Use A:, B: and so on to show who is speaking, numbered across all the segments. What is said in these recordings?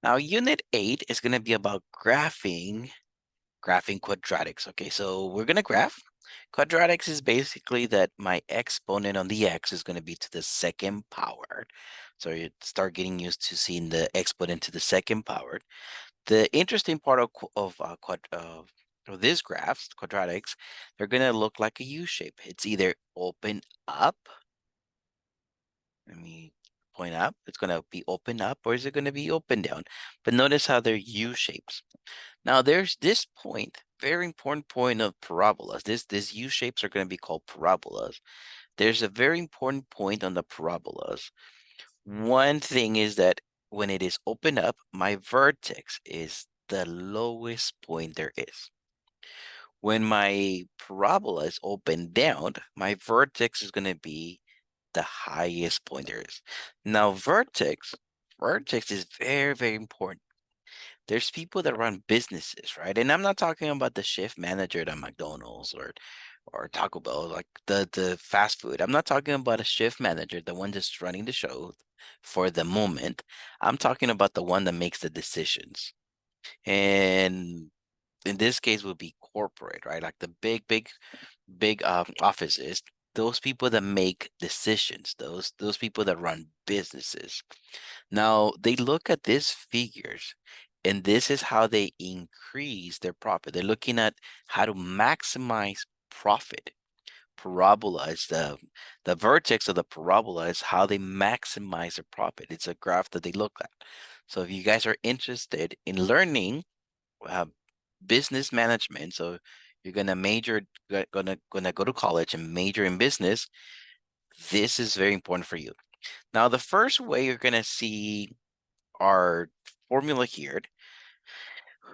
A: Now, Unit 8 is going to be about graphing quadratics. Okay, so we're going to graph. Quadratics is basically that my exponent on the x is going to be to the second power. So you start getting used to seeing the exponent to the second power. The interesting part of this graphs, quadratics, they're going to look like a U shape. It's either open up. Let me point up. It's going to be open up, or is it going to be open down? But notice how they're U shapes. Now there's this point, very important point of parabolas. These U shapes are going to be called parabolas. There's a very important point on the parabolas. One thing is that when it is open up, my vertex is the lowest point there is. When my parabola is open down, my vertex is going to be the highest point there is. Now vertex is very, very important. There's people that run businesses, right? And I'm not talking about the shift manager at McDonald's or Taco Bell, like the fast food. I'm not talking about a shift manager, the one just running the show for the moment. I'm talking about the one that makes the decisions. And in this case would be corporate, right? Like the big offices, those people that make decisions, those people that run businesses. Now they look at these figures, and this is how they increase their profit. They're looking at how to maximize profit. Parabola is the vertex of the parabola is how they maximize their profit. It's a graph that they look at. So if you guys are interested in learning uh, business management, so you're gonna major, gonna go to college and major in business, this is very important for you. Now, the first way you're gonna see our formula here,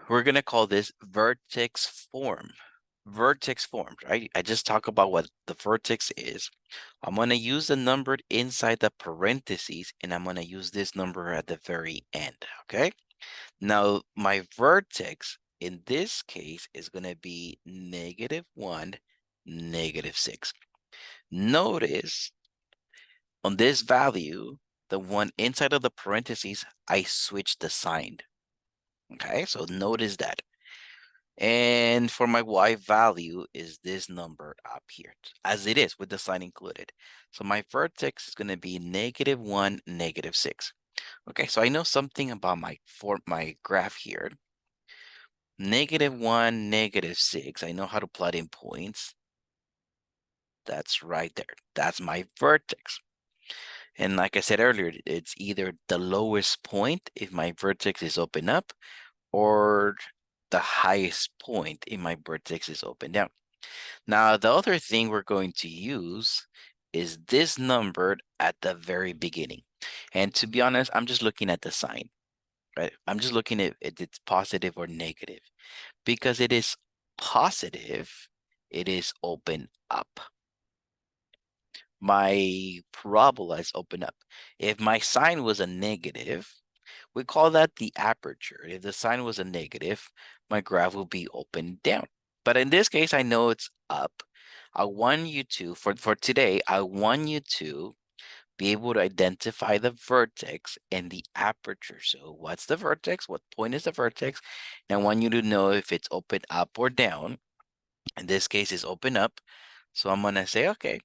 A: we're gonna call this vertex form. Vertex form, right? I just talked about what the vertex is. I'm gonna use the number inside the parentheses, and I'm gonna use this number at the very end, okay? Now, my vertex in this case is gonna be -1, -6. Notice on this value, the one inside of the parentheses, I switched the sign. Okay, so notice that. And for my y value is this number up here, as it is with the sign included. So my vertex is going to be -1, -6. Okay, so I know something about my graph here. -1, -6. I know how to plot in points. That's right there. That's my vertex. And like I said earlier, it's either the lowest point if my vertex is open up, or the highest point in my vertex is open down. Now, the other thing we're going to use is this number at the very beginning. And to be honest, I'm just looking at the sign, right? I'm just looking at if it's positive or negative. Because it is positive, it is open up. My parabola is open up. If my sign was a negative, we call that the aperture. If the sign was a negative, my graph will be open down. But in this case, I know it's up. I want you to, for today, I want you to be able to identify the vertex and the aperture. So what's the vertex? What point is the vertex? And I want you to know if it's open up or down. In this case, it's open up. So I'm gonna say, okay,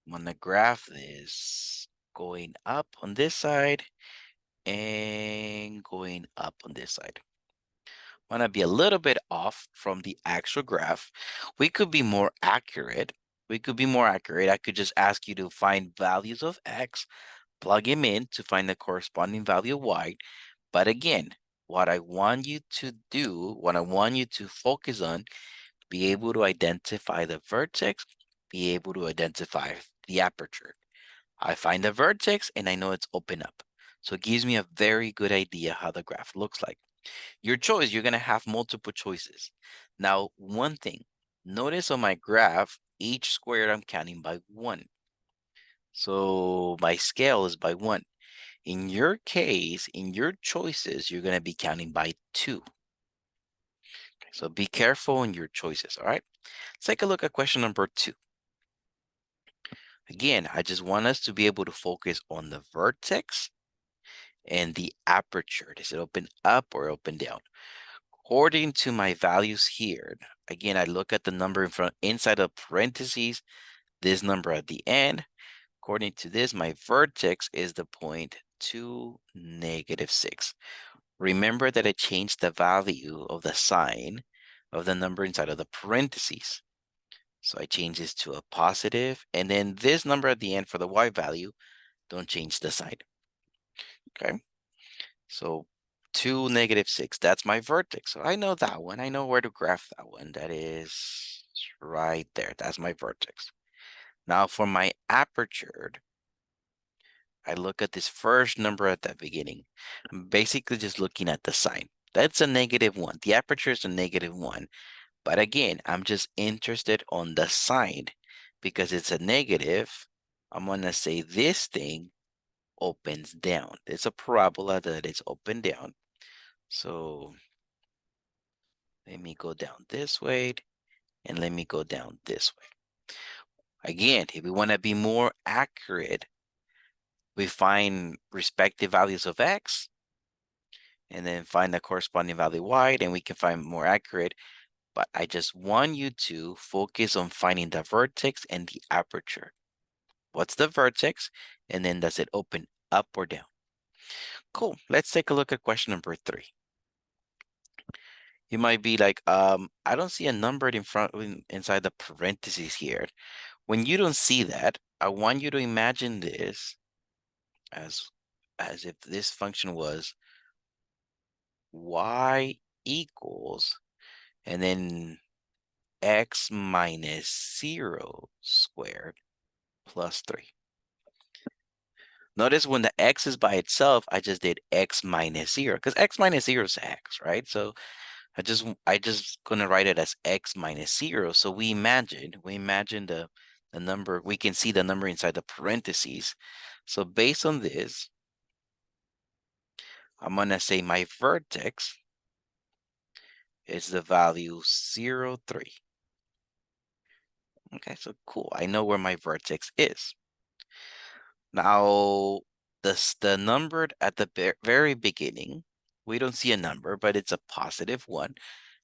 A: I'm gonna graph this going up on this side and going up on this side. Want to be a little bit off from the actual graph. We could be more accurate. I could just ask you to find values of x, plug them in to find the corresponding value of y. But again, what I want you to do, what I want you to focus on, be able to identify the vertex, be able to identify the aperture. I find the vertex and I know it's open up. So it gives me a very good idea how the graph looks like. Your choice, you're going to have multiple choices. Now, one thing, notice on my graph, each square I'm counting by 1. So my scale is by 1. In your case, in your choices, you're going to be counting by 2. Okay, so be careful in your choices, all right? Let's take a look at question number 2. Again, I just want us to be able to focus on the vertex And the aperture, does it open up or open down? According to my values here, again, I look at the number in front inside of parentheses, this number at the end. According to this, my vertex is the point 2, -6. Remember that I changed the value of the sign of the number inside of the parentheses. So I change this to a positive, and then this number at the end for the y value, don't change the sign. Okay, so 2, -6, that's my vertex. So I know that one. I know where to graph that one. That is right there. That's my vertex. Now for my aperture, I look at this first number at the beginning. I'm basically just looking at the sign. That's a -1. The aperture is a -1. But again, I'm just interested on the sign because it's a negative. I'm going to say this thing opens down. It's a parabola that is open down. So let me go down this way and let me go down this way. Again, if we want to be more accurate, we find respective values of x and then find the corresponding value y, and we can find more accurate. But I just want you to focus on finding the vertex and the aperture. What's the vertex? And then does it open up or down? Cool. Let's take a look at question number 3. You might be like, I don't see a number inside the parentheses here. When you don't see that, I want you to imagine this as if this function was y equals, and then x minus 0 squared plus 3. Notice when the x is by itself, I just did x minus 0 because x minus 0 is x, right? So I just gonna write it as x minus 0. So we imagine the number, we can see the number inside the parentheses. So based on this, I'm gonna say my vertex is the value 0, 3. Okay, so cool. I know where my vertex is. Now, the number at the very beginning, we don't see a number, but it's a positive 1.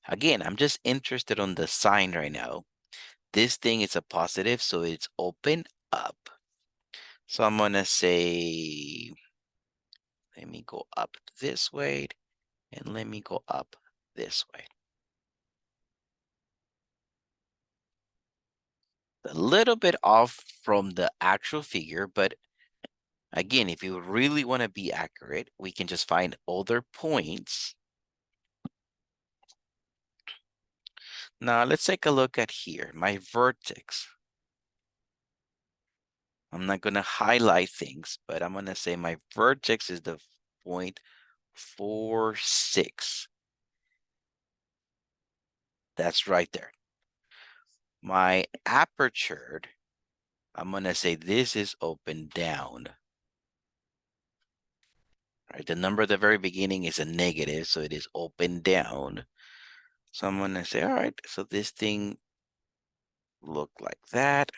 A: Again, I'm just interested on the sign right now. This thing is a positive, so it's open up. So I'm going to say, let me go up this way, and let me go up this way. A little bit off from the actual figure, but again, if you really want to be accurate, we can just find other points. Now let's take a look at here, my vertex. I'm not going to highlight things, but I'm going to say my vertex is the point 4, 6. That's right there. My aperture, I'm going to say this is open down. Right, the number at the very beginning is a negative, so it is open down. So I'm going to say, all right, so this thing look like that.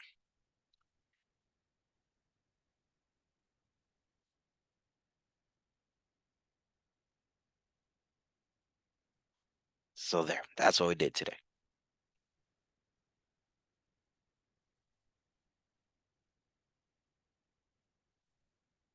A: So there, that's what we did today.